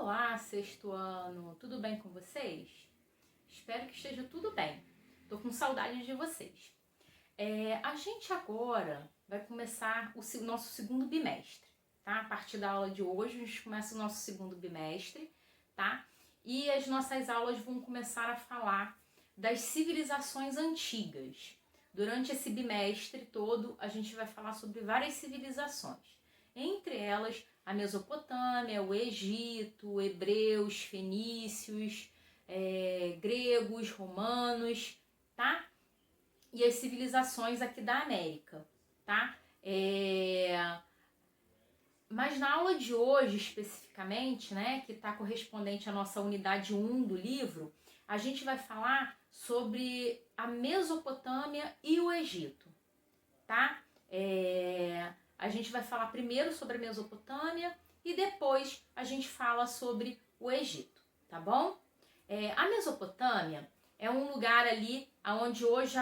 Olá, sexto ano, tudo bem com vocês? Espero que esteja tudo bem. Tô com saudade de vocês. A gente agora vai começar o nosso segundo bimestre, tá? A partir da aula de hoje, a gente começa o nosso segundo bimestre, tá? E as nossas aulas vão começar a falar das civilizações antigas. Durante esse bimestre todo, a gente vai falar sobre várias civilizações. Entre elas, a Mesopotâmia, o Egito, hebreus, fenícios, gregos, romanos, tá? E as civilizações aqui da América, tá? Mas na aula de hoje, especificamente, né, que está correspondente à nossa unidade 1 do livro, a gente vai falar sobre a Mesopotâmia e o Egito, tá? A gente vai falar primeiro sobre a Mesopotâmia e depois a gente fala sobre o Egito, tá bom? A Mesopotâmia é um lugar ali onde hoje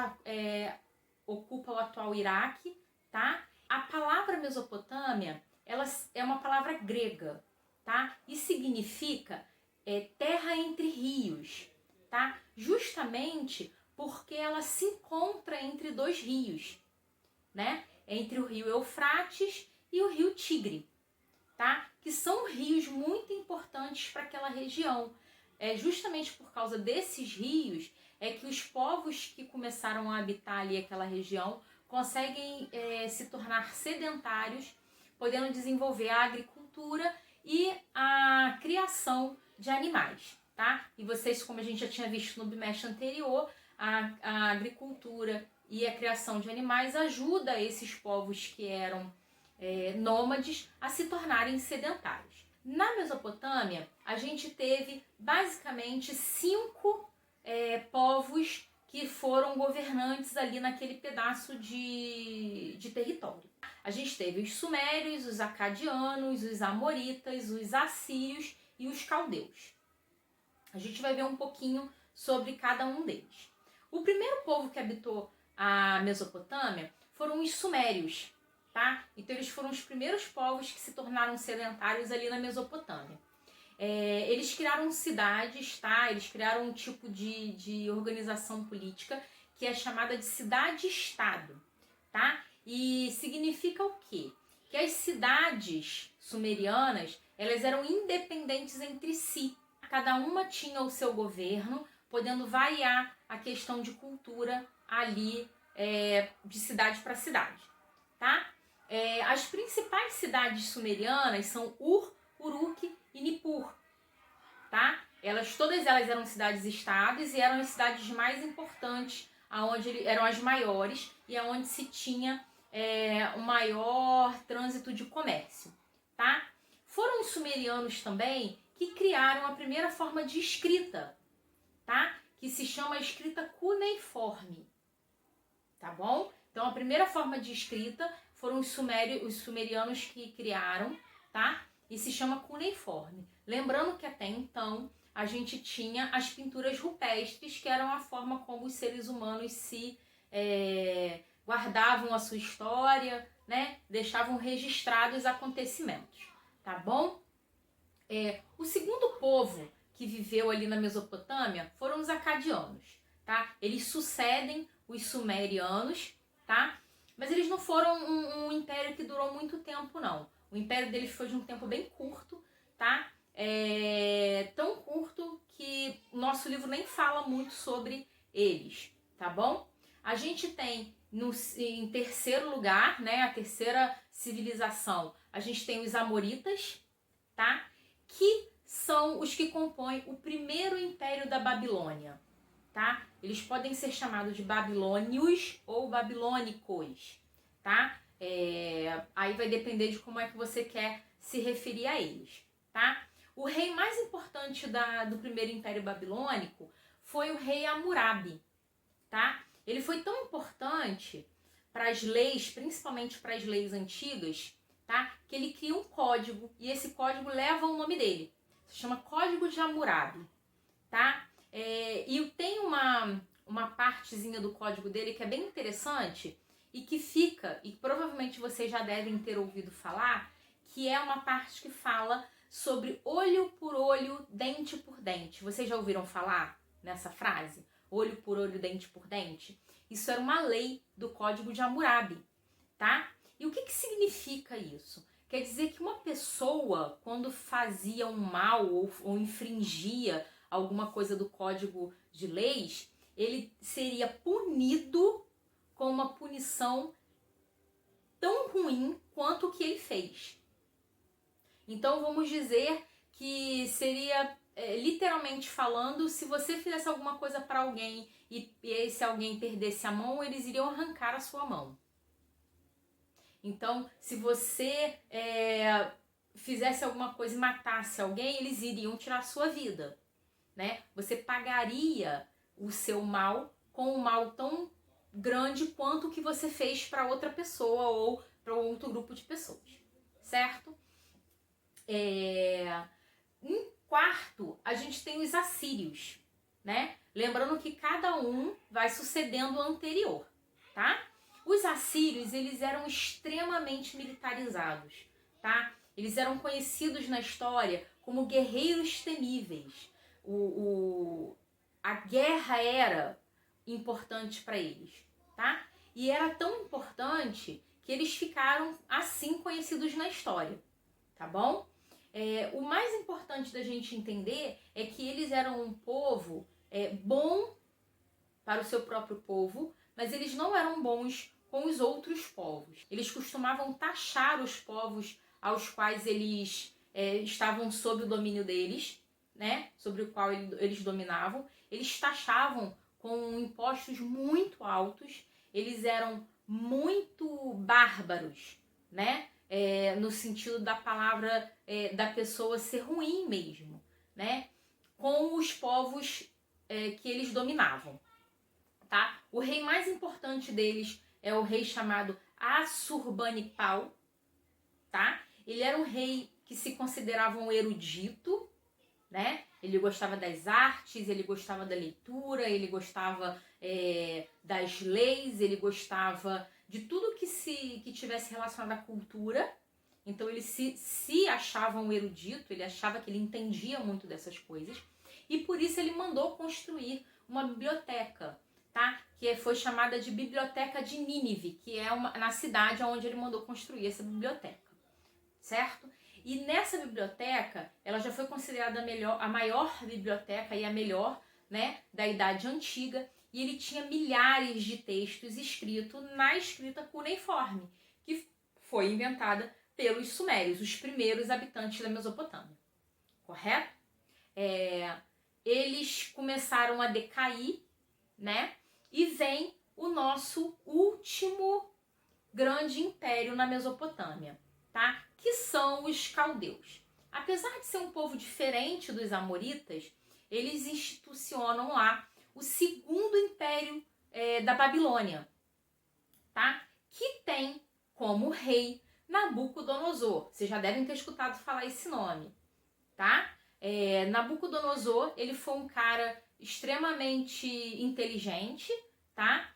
ocupa o atual Iraque, tá? A palavra Mesopotâmia, ela é uma palavra grega, tá? E significa terra entre rios, tá? Justamente porque ela se encontra entre dois rios, né? Entre o rio Eufrates e o rio Tigre, tá? Que são rios muito importantes para aquela região. Justamente por causa desses rios que os povos que começaram a habitar ali aquela região conseguem se tornar sedentários, podendo desenvolver a agricultura e a criação de animais, tá? E vocês, como a gente já tinha visto no bimestre anterior, a agricultura e a criação de animais ajuda esses povos que eram nômades a se tornarem sedentários. Na Mesopotâmia, a gente teve basicamente 5 povos que foram governantes ali naquele pedaço de território. A gente teve os sumérios, os acadianos, os amoritas, os assírios e os caldeus. A gente vai ver um pouquinho sobre cada um deles. O primeiro povo que habitou a Mesopotâmia foram os sumérios, tá? Então eles foram os primeiros povos que se tornaram sedentários ali na Mesopotâmia. Eles criaram cidades, tá? Eles criaram um tipo de organização política que é chamada de cidade-estado, tá? E significa o quê? Que as cidades sumerianas, elas eram independentes entre si. Cada uma tinha o seu governo, podendo variar a questão de cultura ali de cidade para cidade, tá? As principais cidades sumerianas são Ur, Uruk e Nippur, tá? Todas elas eram cidades-estados e eram as cidades mais importantes, aonde eram as maiores e aonde se tinha o maior trânsito de comércio, tá? Foram os sumerianos também que criaram a primeira forma de escrita, tá? Que se chama escrita cuneiforme, tá bom? Então a primeira forma de escrita foram os sumerianos que criaram, tá? E se chama cuneiforme. Lembrando que até então a gente tinha as pinturas rupestres, que eram a forma como os seres humanos se guardavam a sua história, né? Deixavam registrados os acontecimentos, tá bom? O segundo povo que viveu ali na Mesopotâmia foram os acadianos, tá? Eles sucedem os sumerianos, tá? Mas eles não foram um império que durou muito tempo, não. O império deles foi de um tempo bem curto, tá? Tão curto que o nosso livro nem fala muito sobre eles, tá bom? A gente tem em terceiro lugar, né, a terceira civilização, a gente tem os amoritas, tá? Que são os que compõem o primeiro império da Babilônia, tá? Eles podem ser chamados de babilônios ou babilônicos, tá? Aí vai depender de como é que você quer se referir a eles, tá? O rei mais importante do primeiro império babilônico foi o rei Hammurabi, tá? Ele foi tão importante para as leis, principalmente para as leis antigas, tá? Que ele cria um código e esse código leva o nome dele. Se chama Código de Hammurabi, tá? E tem uma partezinha do código dele que é bem interessante e que fica, e provavelmente vocês já devem ter ouvido falar, que é uma parte que fala sobre olho por olho, dente por dente. Vocês já ouviram falar nessa frase? Olho por olho, dente por dente? Isso era uma lei do Código de Hammurabi, tá? E o que significa isso? Quer dizer que uma pessoa, quando fazia um mal ou infringia alguma coisa do Código de Leis, ele seria punido com uma punição tão ruim quanto o que ele fez. Então vamos dizer que seria, literalmente falando, se você fizesse alguma coisa para alguém e esse alguém perdesse a mão, eles iriam arrancar a sua mão. Então, se você fizesse alguma coisa e matasse alguém, eles iriam tirar a sua vida, né? Você pagaria o seu mal com um mal tão grande quanto o que você fez para outra pessoa ou para outro grupo de pessoas, certo? Em quarto, a gente tem os assírios, né? Lembrando que cada um vai sucedendo o anterior, tá? Os assírios, eles eram extremamente militarizados, tá? Eles eram conhecidos na história como guerreiros temíveis. A guerra era importante para eles, tá? E era tão importante que eles ficaram assim conhecidos na história, tá bom? O mais importante da gente entender é que eles eram um povo bom para o seu próprio povo, mas eles não eram bons com os outros povos. Eles costumavam taxar os povos aos quais eles estavam sob o domínio deles, né? Sobre o qual eles dominavam. Eles taxavam com impostos muito altos, eles eram muito bárbaros, né? No sentido da palavra da pessoa ser ruim mesmo, né? Com os povos que eles dominavam, tá? O rei mais importante deles é o rei chamado Assurbanipal, tá? Ele era um rei que se considerava um erudito, né? Ele gostava das artes, ele gostava da leitura, ele gostava das leis, ele gostava de tudo que tivesse relacionado à cultura. Então ele se achava um erudito, ele achava que ele entendia muito dessas coisas. E por isso ele mandou construir uma biblioteca, tá? Que foi chamada de Biblioteca de Nínive, que é na cidade onde ele mandou construir essa biblioteca, certo? E nessa biblioteca, ela já foi considerada a maior biblioteca e a melhor, né, da Idade Antiga. E ele tinha milhares de textos escritos na escrita cuneiforme, que foi inventada pelos sumérios, os primeiros habitantes da Mesopotâmia. Correto? Eles começaram a decair, né? E vem o nosso último grande império na Mesopotâmia, tá? Que são os caldeus. Apesar de ser um povo diferente dos amoritas, eles institucionam lá o segundo império da Babilônia, tá? Que tem como rei Nabucodonosor. Vocês já devem ter escutado falar esse nome, tá? Nabucodonosor, ele foi um cara extremamente inteligente, tá?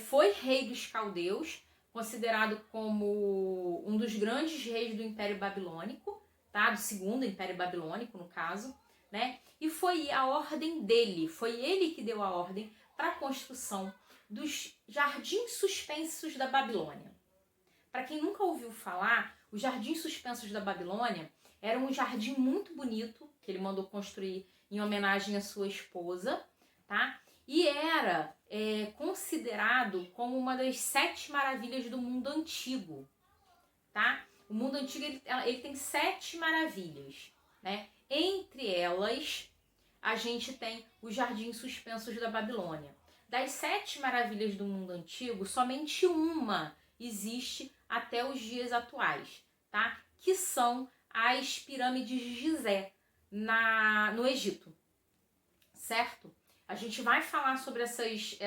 Foi rei dos caldeus, considerado como um dos grandes reis do Império Babilônico, tá? Do segundo Império Babilônico, no caso, né? E foi a ordem dele, foi ele que deu a ordem para a construção dos Jardins Suspensos da Babilônia. Para quem nunca ouviu falar, os Jardins Suspensos da Babilônia era um jardim muito bonito que ele mandou construir em homenagem à sua esposa, tá? E era considerado como uma das 7 maravilhas do mundo antigo, tá? O mundo antigo ele tem 7 maravilhas, né? Entre elas, a gente tem os Jardins Suspensos da Babilônia. Das 7 maravilhas do mundo antigo, somente uma existe até os dias atuais, tá? Que são as pirâmides de Gizé, no Egito, certo? A gente vai falar sobre essas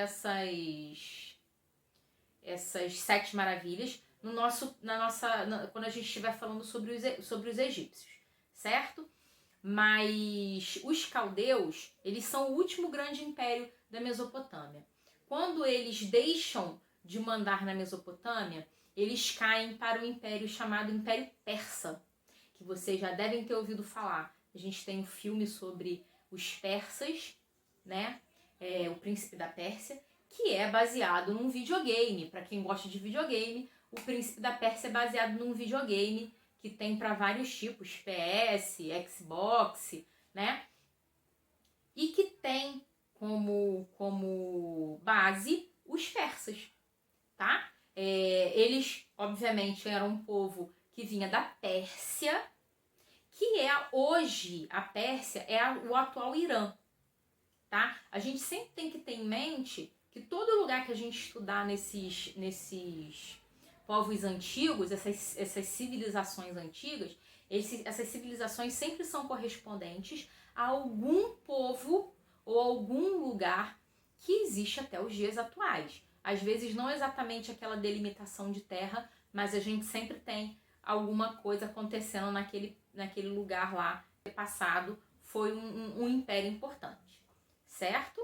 7 maravilhas quando a gente estiver falando sobre os egípcios, certo? Mas os caldeus, eles são o último grande império da Mesopotâmia. Quando eles deixam de mandar na Mesopotâmia, eles caem para o império chamado Império Persa, que vocês já devem ter ouvido falar. A gente tem um filme sobre os persas, né? O Príncipe da Pérsia, que é baseado num videogame. Para quem gosta de videogame, o Príncipe da Pérsia é baseado num videogame que tem para vários tipos, PS, Xbox, né? E que tem como base os persas, tá? Eles, obviamente, eram um povo que vinha da Pérsia, que é hoje, a Pérsia é o atual Irã, tá? A gente sempre tem que ter em mente que todo lugar que a gente estudar nesses povos antigos, essas civilizações antigas, essas civilizações sempre são correspondentes a algum povo ou algum lugar que existe até os dias atuais. Às vezes não exatamente aquela delimitação de terra, mas a gente sempre tem alguma coisa acontecendo naquele lugar lá que passado foi um império importante, certo?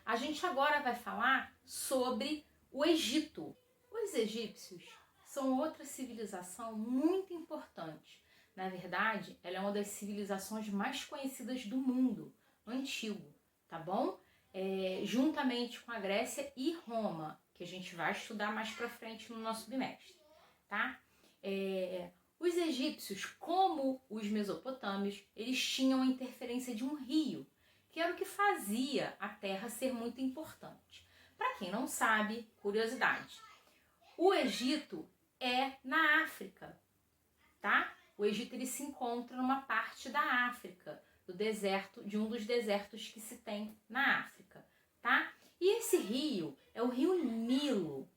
A gente agora vai falar sobre o Egito. Os egípcios são outra civilização muito importante. Na verdade, ela é uma das civilizações mais conhecidas do mundo antigo, tá bom? Juntamente com a Grécia e Roma, que a gente vai estudar mais pra frente no nosso bimestre, tá? Os egípcios, como os mesopotâmios, eles tinham a interferência de um rio, que era o que fazia a terra ser muito importante. Para quem não sabe, curiosidade, o Egito é na África, tá? O Egito ele se encontra numa parte da África, do deserto, de um dos desertos que se tem na África, tá? E esse rio é o rio Nilo,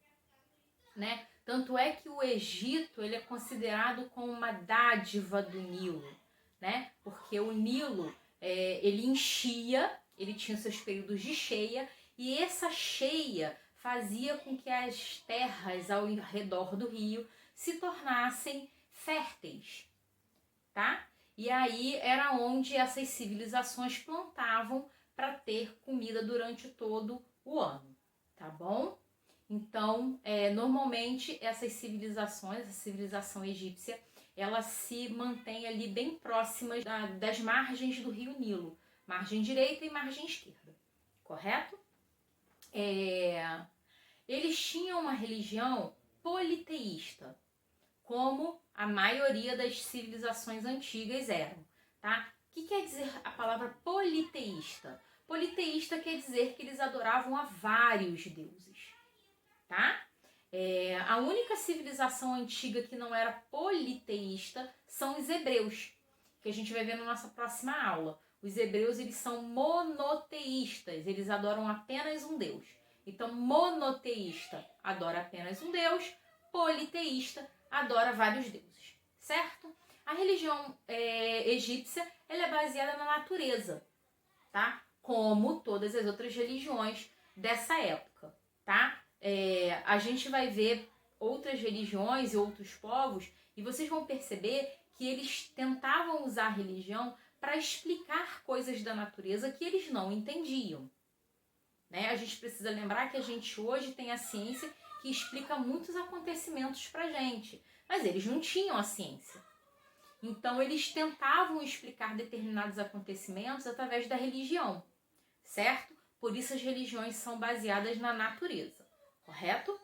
né? Tanto é que o Egito ele é considerado como uma dádiva do Nilo, né? Porque o Nilo ele enchia, ele tinha seus períodos de cheia, e essa cheia fazia com que as terras ao redor do rio se tornassem férteis, tá? E aí era onde essas civilizações plantavam para ter comida durante todo o ano, tá bom? Então, normalmente essas civilizações, a civilização egípcia, ela se mantém ali bem próximas das margens do rio Nilo, margem direita e margem esquerda, correto? Eles tinham uma religião politeísta, como a maioria das civilizações antigas eram, tá? O que quer dizer a palavra politeísta? Politeísta quer dizer que eles adoravam a vários deuses, tá? A única civilização antiga que não era politeísta são os hebreus, que a gente vai ver na nossa próxima aula. Os hebreus, eles são monoteístas, eles adoram apenas um Deus. Então, monoteísta adora apenas um Deus, politeísta adora vários deuses, certo? A religião egípcia, ela é baseada na natureza, tá? Como todas as outras religiões dessa época, tá? A gente vai ver outras religiões e outros povos e vocês vão perceber que eles tentavam usar a religião para explicar coisas da natureza que eles não entendiam, né? A gente precisa lembrar que a gente hoje tem a ciência que explica muitos acontecimentos pra gente, mas eles não tinham a ciência. Então eles tentavam explicar determinados acontecimentos através da religião, certo? Por isso as religiões são baseadas na natureza, correto?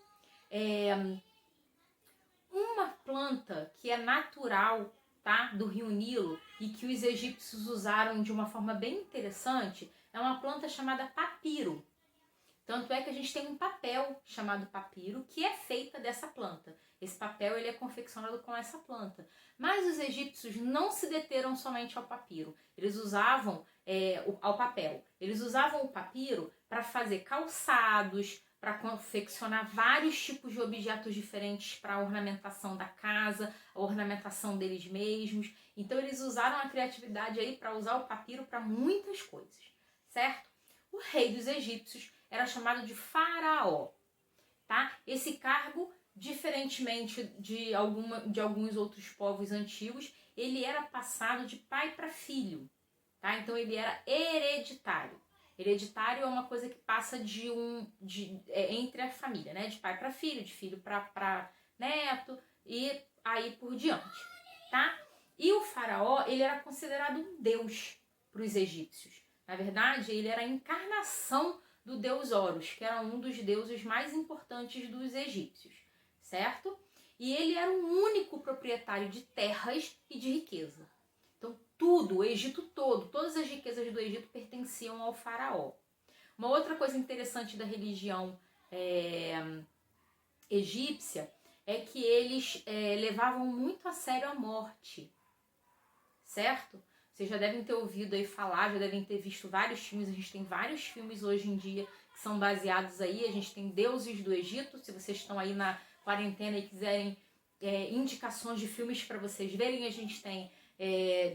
Uma planta que é natural, tá, do rio Nilo e que os egípcios usaram de uma forma bem interessante é uma planta chamada papiro. Tanto é que a gente tem um papel chamado papiro que é feita dessa planta. Esse papel ele é confeccionado com essa planta. Mas os egípcios não se deteram somente ao papiro. Eles usavam ao papel. Eles usavam o papiro para fazer calçados, para confeccionar vários tipos de objetos diferentes para a ornamentação da casa, a ornamentação deles mesmos. Então eles usaram a criatividade aí para usar o papiro para muitas coisas, certo? O rei dos egípcios era chamado de faraó, tá? Esse cargo, diferentemente de alguns outros povos antigos, ele era passado de pai para filho, tá? Então ele era hereditário. Hereditário é uma coisa que passa entre a família, né? De pai para filho, de filho para neto e aí por diante, tá? E o faraó, ele era considerado um deus para os egípcios. Na verdade, ele era a encarnação do deus Horus, que era um dos deuses mais importantes dos egípcios, certo? E ele era o único proprietário de terras e de riqueza. Então, tudo, o Egito todo, todas as riquezas do Egito pertenciam ao faraó. Uma outra coisa interessante da religião egípcia é que eles levavam muito a sério a morte, certo? Vocês já devem ter ouvido aí falar, já devem ter visto vários filmes, a gente tem vários filmes hoje em dia que são baseados aí, a gente tem Deuses do Egito, se vocês estão aí na quarentena e quiserem indicações de filmes para vocês verem, a gente tem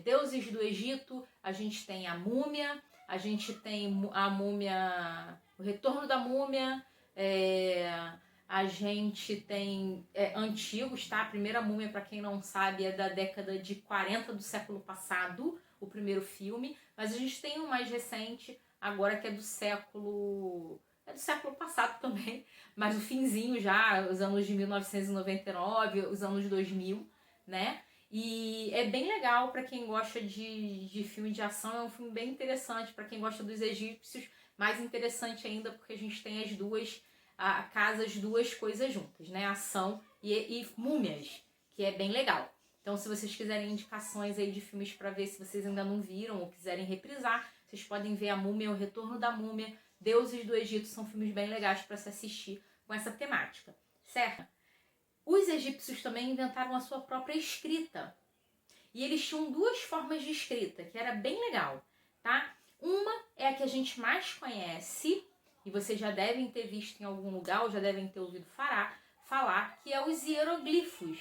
Deuses do Egito, a gente tem a Múmia, a gente tem a Múmia, o Retorno da Múmia, a gente tem antigos, tá? A primeira Múmia, para quem não sabe, é da década de 40 do século passado, o primeiro filme, mas a gente tem um mais recente, agora que é do século passado também, mas o finzinho já, os anos de 1999, os anos 2000, né? E é bem legal para quem gosta de filme de ação, é um filme bem interessante para quem gosta dos egípcios, mais interessante ainda porque a gente tem as duas coisas juntas, né? Ação e múmias, que é bem legal. Então, se vocês quiserem indicações aí de filmes para ver, se vocês ainda não viram ou quiserem reprisar, vocês podem ver A Múmia, O Retorno da Múmia, Deuses do Egito, são filmes bem legais para se assistir com essa temática, certo? Os egípcios também inventaram a sua própria escrita. E eles tinham duas formas de escrita, que era bem legal, tá? Uma é a que a gente mais conhece, e vocês já devem ter visto em algum lugar, ou já devem ter ouvido falar, que é os hieroglifos,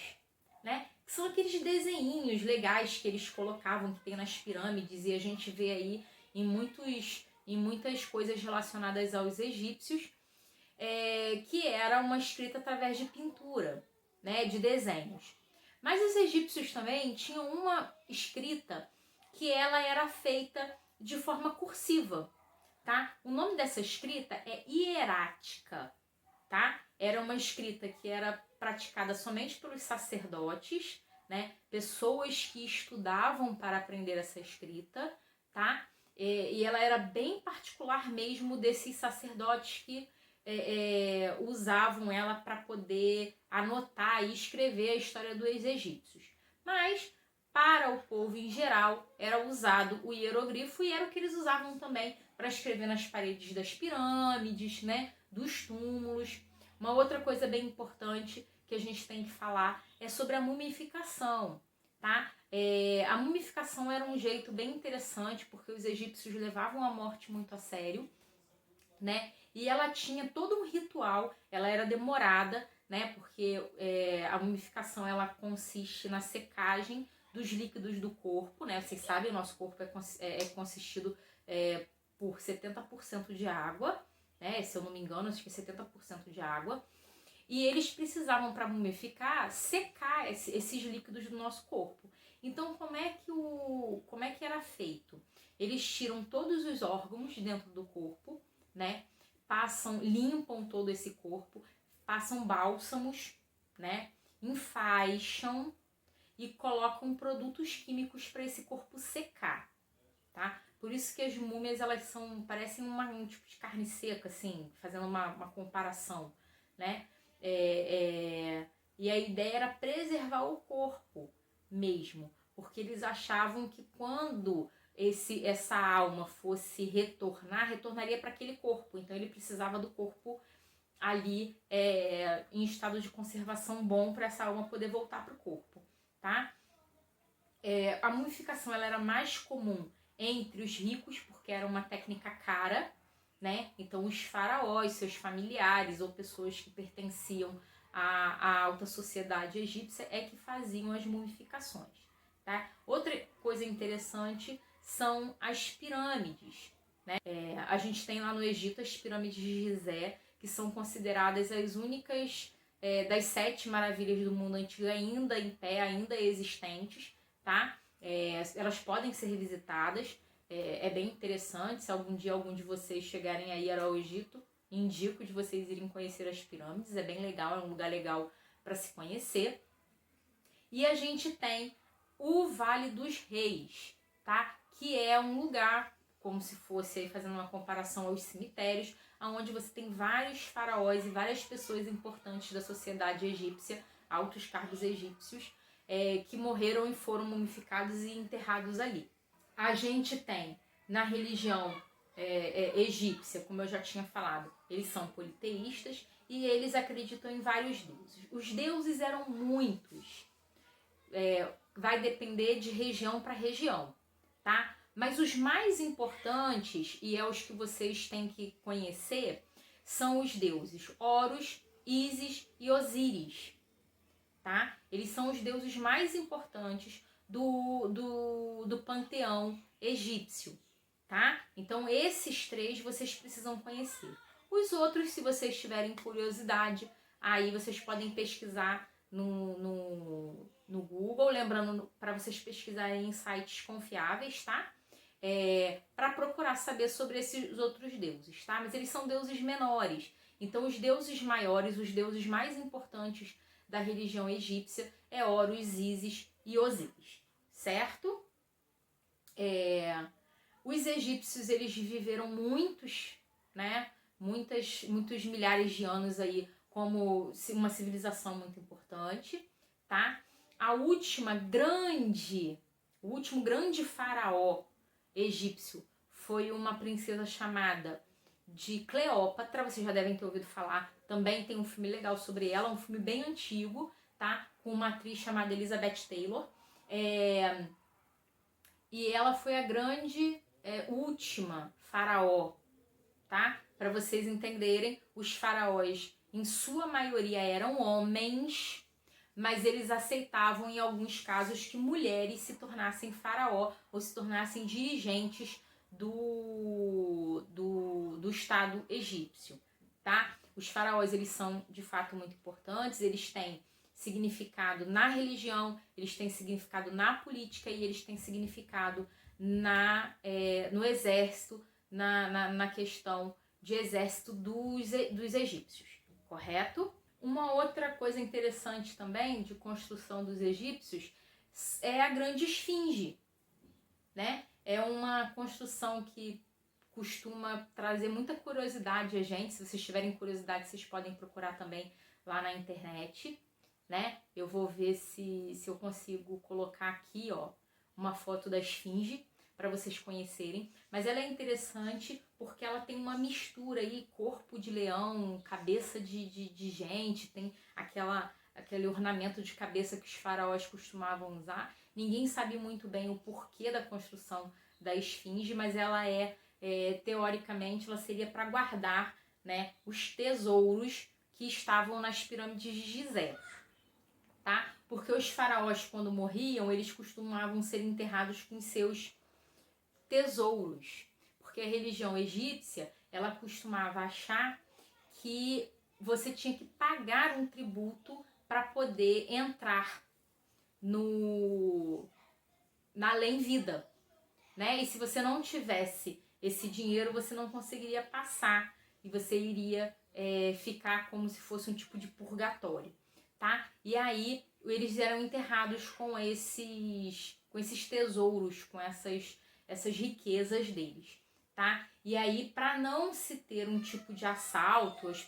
né? Que são aqueles desenhinhos legais que eles colocavam, que tem nas pirâmides, e a gente vê aí em muitas coisas relacionadas aos egípcios, que era uma escrita através de pintura, né? De desenhos. Mas os egípcios também tinham uma escrita que ela era feita de forma cursiva, tá? O nome dessa escrita é hierática, tá? Era uma escrita que era praticada somente pelos sacerdotes, né? Pessoas que estudavam para aprender essa escrita, tá? E ela era bem particular mesmo desses sacerdotes que usavam ela para poder anotar e escrever a história dos egípcios. Mas, para o povo em geral, era usado o hierogrifo e era o que eles usavam também para escrever nas paredes das pirâmides, né, dos túmulos. Uma outra coisa bem importante que a gente tem que falar é sobre a mumificação, tá? A mumificação era um jeito bem interessante porque os egípcios levavam a morte muito a sério, né? E ela tinha todo um ritual, ela era demorada, né? Porque a mumificação ela consiste na secagem dos líquidos do corpo, né? Vocês sabem, o nosso corpo é consistido por 70% de água, né? Se eu não me engano, acho que é 70% de água. E eles precisavam, para mumificar, secar esses líquidos do nosso corpo. Então, como é que era feito? Eles tiram todos os órgãos de dentro do corpo, né? Limpam todo esse corpo, passam bálsamos, né? Enfaixam e colocam produtos químicos para esse corpo secar, tá? Por isso que as múmias, elas parecem um tipo de carne seca, assim, fazendo uma comparação, né? E a ideia era preservar o corpo mesmo, porque eles achavam que quando essa alma fosse retornaria para aquele corpo. Então ele precisava do corpo ali em estado de conservação bom para essa alma poder voltar para o corpo, tá? A mumificação ela era mais comum entre os ricos, porque era uma técnica cara, né? Então os faraós, seus familiares ou pessoas que pertenciam à alta sociedade egípcia é que faziam as mumificações, tá? Outra coisa interessante são as pirâmides, né? A gente tem lá no Egito as pirâmides de Gizé, que são consideradas as únicas das 7 maravilhas do mundo antigo ainda em pé, ainda existentes, tá? Elas podem ser revisitadas, é bem interessante. Se algum dia algum de vocês chegarem aí ao Egito, indico de vocês irem conhecer as pirâmides, é bem legal, é um lugar legal para se conhecer. E a gente tem o Vale dos Reis, tá? Que é um lugar, como se fosse, aí, fazendo uma comparação aos cemitérios, onde você tem vários faraós e várias pessoas importantes da sociedade egípcia, altos cargos egípcios, que morreram e foram mumificados e enterrados ali. A gente tem na religião egípcia, como eu já tinha falado, eles são politeístas e eles acreditam em vários deuses. Os deuses eram muitos, vai depender de região para região, tá? Mas os mais importantes, e é os que vocês têm que conhecer, são os deuses Horus, Ísis e Osíris, tá? Eles são os deuses mais importantes do panteão egípcio, tá? Então esses 3 vocês precisam conhecer. Os outros, se vocês tiverem curiosidade, aí vocês podem pesquisar no Google, lembrando para vocês pesquisarem em sites confiáveis, tá? Para procurar saber sobre esses outros deuses, tá? Mas eles são deuses menores. Então os deuses maiores, os deuses mais importantes da religião egípcia é Horus, Ísis e Osíris, certo? Os egípcios, eles viveram muitos milhares de anos aí como uma civilização muito importante, tá? O último grande faraó egípcio foi uma princesa chamada de Cleópatra, vocês já devem ter ouvido falar, também tem um filme legal sobre ela, um filme bem antigo, tá? Com uma atriz chamada Elizabeth Taylor, e ela foi a grande última faraó, tá? Para vocês entenderem, os faraós, em sua maioria, eram homens, mas eles aceitavam, em alguns casos, que mulheres se tornassem faraó ou se tornassem dirigentes do Estado egípcio, tá? Os faraós, eles são, de fato, muito importantes, eles têm significado na religião, eles têm significado na política e eles têm significado no exército, na questão de exército dos egípcios, correto? Uma outra coisa interessante também de construção dos egípcios é a grande esfinge, né? É uma construção que costuma trazer muita curiosidade a gente. Se vocês tiverem curiosidade, vocês podem procurar também lá na internet, né? Eu vou ver se eu consigo colocar aqui, ó, uma foto da esfinge para vocês conhecerem, mas ela é interessante porque ela tem uma mistura aí, corpo de leão, cabeça de gente, tem aquele ornamento de cabeça que os faraós costumavam usar. Ninguém sabe muito bem o porquê da construção da esfinge, mas ela teoricamente, ela seria para guardar, né, os tesouros que estavam nas pirâmides de Gizé, tá? Porque os faraós, quando morriam, eles costumavam ser enterrados com seus tesouros, porque a religião egípcia, ela costumava achar que você tinha que pagar um tributo para poder entrar na além-vida, né? E se você não tivesse esse dinheiro, você não conseguiria passar e você iria ficar como se fosse um tipo de purgatório, tá? E aí eles eram enterrados com esses tesouros, com essas riquezas deles, tá? E aí, para não se ter um tipo de assalto, as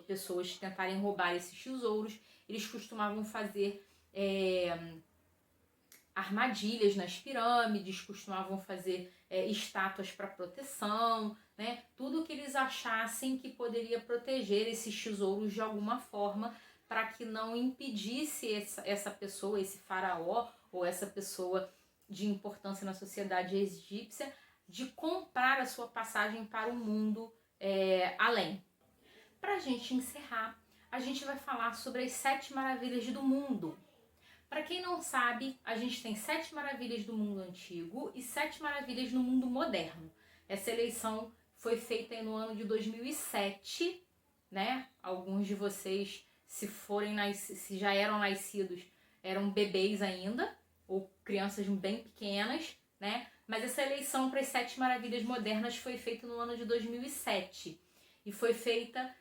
pessoas tentarem roubar esses tesouros, eles costumavam fazer armadilhas nas pirâmides, costumavam fazer estátuas para proteção, né? Tudo que eles achassem que poderia proteger esses tesouros de alguma forma, para que não impedisse essa pessoa, esse faraó ou essa pessoa de importância na sociedade egípcia, de comprar a sua passagem para o mundo além. Para a gente encerrar, a gente vai falar sobre as 7 maravilhas do mundo. Para quem não sabe, a gente tem 7 maravilhas do mundo antigo e 7 maravilhas no mundo moderno. Essa eleição foi feita no ano de 2007, né? Alguns de vocês, se já eram nascidos, eram bebês ainda, ou crianças bem pequenas, né? Mas essa eleição para as 7 maravilhas modernas foi feita no ano de 2007. E foi feita,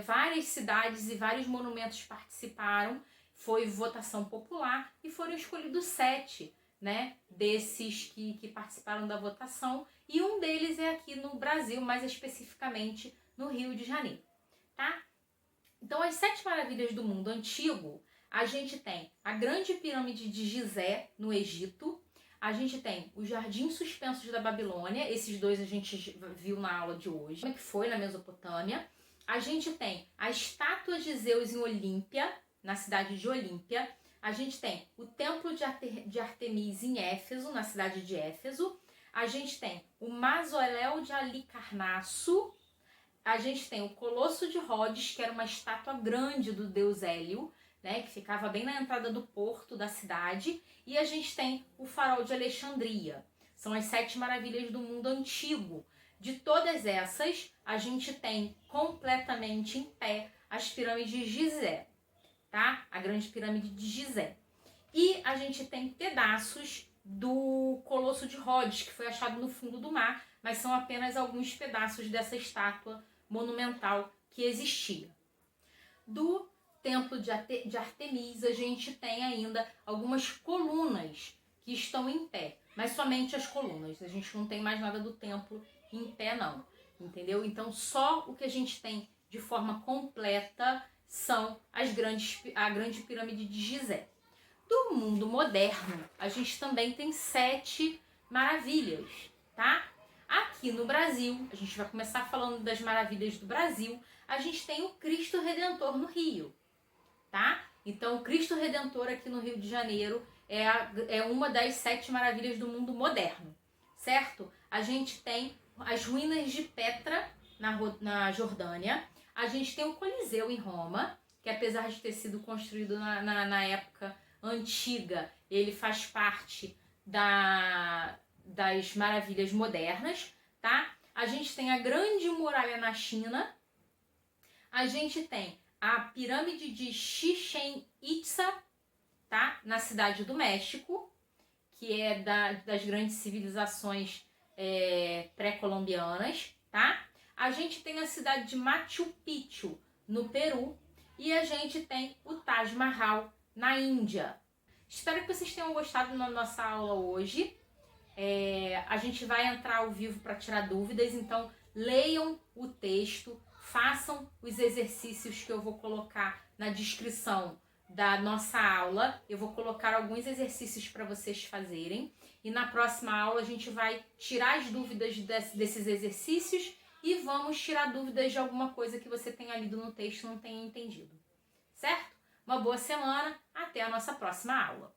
várias cidades e vários monumentos participaram, foi votação popular e foram escolhidos 7, né, desses que participaram da votação, e um deles é aqui no Brasil, mais especificamente no Rio de Janeiro, tá? Então, as 7 maravilhas do mundo antigo, a gente tem a Grande Pirâmide de Gizé, no Egito, a gente tem os Jardins Suspensos da Babilônia, esses dois a gente viu na aula de hoje, que foi na Mesopotâmia. A gente tem a estátua de Zeus em Olímpia, na cidade de Olímpia. A gente tem o Templo de Artemis em Éfeso, na cidade de Éfeso. A gente tem o Mausoléu de Halicarnasso. A gente tem o Colosso de Rhodes, que era uma estátua grande do deus Hélio, né, que ficava bem na entrada do porto da cidade. E a gente tem o Farol de Alexandria. São as 7 maravilhas do mundo antigo. De todas essas, a gente tem completamente em pé as pirâmides de Gizé, tá? A Grande Pirâmide de Gizé. E a gente tem pedaços do Colosso de Rhodes, que foi achado no fundo do mar, mas são apenas alguns pedaços dessa estátua monumental que existia. Do Templo de Artemis, a gente tem ainda algumas colunas que estão em pé, mas somente as colunas. A gente não tem mais nada do templo em pé, não, entendeu? Então, só o que a gente tem de forma completa são a Grande Pirâmide de Gizé. Do mundo moderno, a gente também tem 7 maravilhas, tá? Aqui no Brasil, a gente vai começar falando das maravilhas do Brasil, a gente tem o Cristo Redentor no Rio, tá? Então, o Cristo Redentor aqui no Rio de Janeiro é uma das 7 maravilhas do mundo moderno, certo? A gente tem as ruínas de Petra, na Jordânia. A gente tem o Coliseu em Roma, que apesar de ter sido construído na época antiga, ele faz parte das maravilhas modernas, tá? A gente tem a Grande Muralha na China. A gente tem a Pirâmide de Chichén Itzá, tá? Na cidade do México, que é das grandes civilizações pré-colombianas, tá? A gente tem a cidade de Machu Picchu, no Peru, e a gente tem o Taj Mahal, na Índia. Espero que vocês tenham gostado da nossa aula hoje. A gente vai entrar ao vivo para tirar dúvidas, então leiam o texto, façam os exercícios que eu vou colocar na descrição da nossa aula. Eu vou colocar alguns exercícios para vocês fazerem, e na próxima aula a gente vai tirar as dúvidas desses exercícios e vamos tirar dúvidas de alguma coisa que você tenha lido no texto e não tenha entendido, certo? Uma boa semana, até a nossa próxima aula!